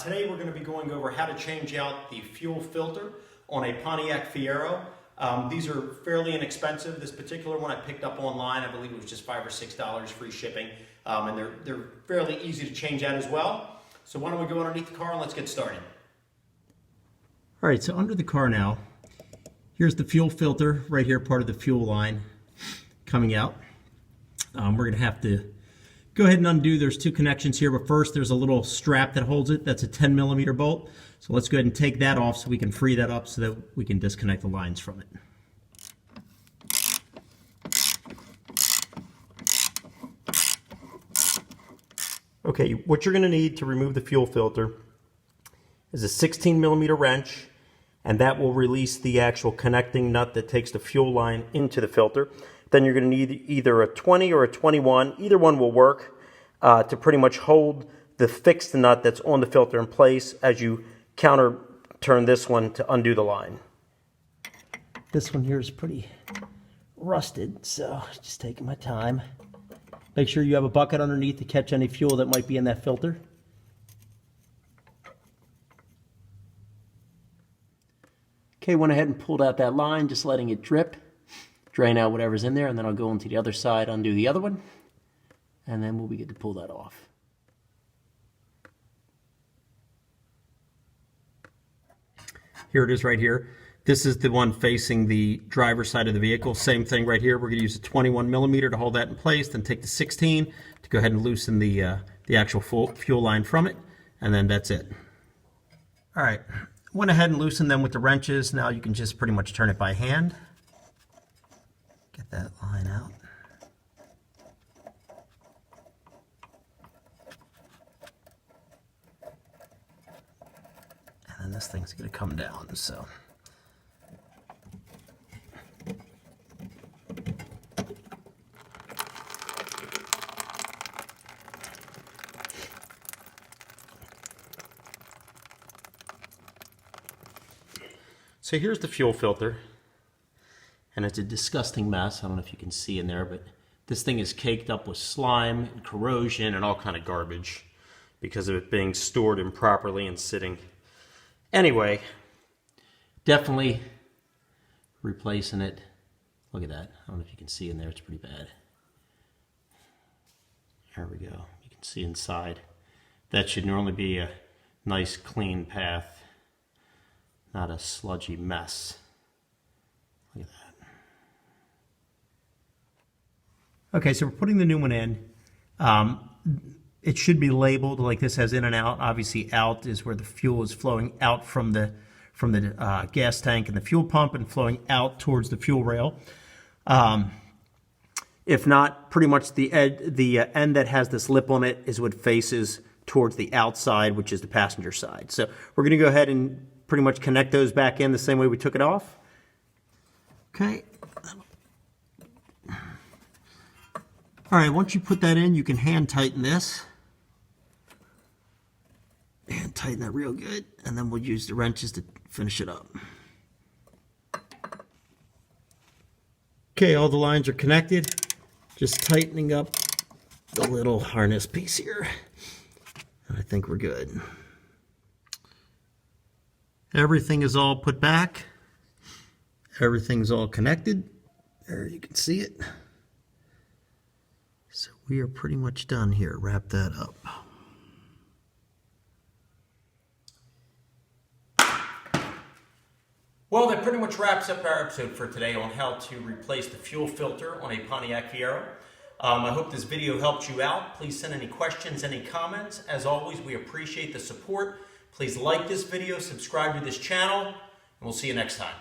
Today we're going to be going over how to change out the fuel filter on a Pontiac Fiero. These are fairly inexpensive. This particular one I picked up online. I believe it was just $5 or $6 free shipping. And they're fairly easy to change out as well. So why don't we go underneath the car and let's get started. All right, so under the car now, here's the fuel filter right here, part of the fuel line coming out. We're going to have to go ahead and undo. There's two connections here, but first there's a little strap that holds it. That's a 10mm bolt. So let's go ahead and take that off so we can free that up so that we can disconnect the lines from it. Okay, what you're going to need to remove the fuel filter is a 16mm wrench, and that will release the actual connecting nut that takes the fuel line into the filter. Then you're going to need either a 20 or a 21. Either one will work to pretty much hold the fixed nut that's on the filter in place as you counter turn this one to undo the line. This one here is pretty rusted, so just taking my time. Make sure you have a bucket underneath to catch any fuel that might be in that filter. Okay, went ahead and pulled out that line, just letting it drip. Drain out whatever's in there, and then I'll go into the other side, undo the other one, and then we'll be good to pull that off. Here it is right here. This is the one facing the driver's side of the vehicle. Same thing right here. We're going to use a 21mm to hold that in place, then take the 16 to go ahead and loosen the actual fuel line from it, and then that's it. All right, went ahead and loosened them with the wrenches. Now you can just pretty much turn it by hand. Get that line out. And then this thing's going to come down, so. So here's the fuel filter. And it's a disgusting mess. I don't know if you can see in there, but this thing is caked up with slime and corrosion and all kind of garbage because of it being stored improperly and sitting. Anyway, definitely replacing it. Look at that. I don't know if you can see in there. It's pretty bad. There we go. You can see inside. That should normally be a nice clean path, not a sludgy mess. Look at that. Okay, so we're putting the new one in. It should be labeled like this has in and out. Obviously, out is where the fuel is flowing out from the gas tank and the fuel pump and flowing out towards the fuel rail. If not, pretty much the end that has this lip on it is what faces towards the outside, which is the passenger side. So we're going to go ahead and pretty much connect those back in the same way we took it off. Okay. All right, once you put that in, you can hand tighten this. And tighten that real good, and then we'll use the wrenches to finish it up. Okay, all the lines are connected. Just tightening up the little harness piece here. And I think we're good. Everything is all put back. Everything's all connected. There you can see it. So we are pretty much done here. Wrap that up. Well, that pretty much wraps up our episode for today on how to replace the fuel filter on a Pontiac Fiero. I hope this video helped you out. Please send any questions, any comments. As always, we appreciate the support. Please like this video, subscribe to this channel, and we'll see you next time.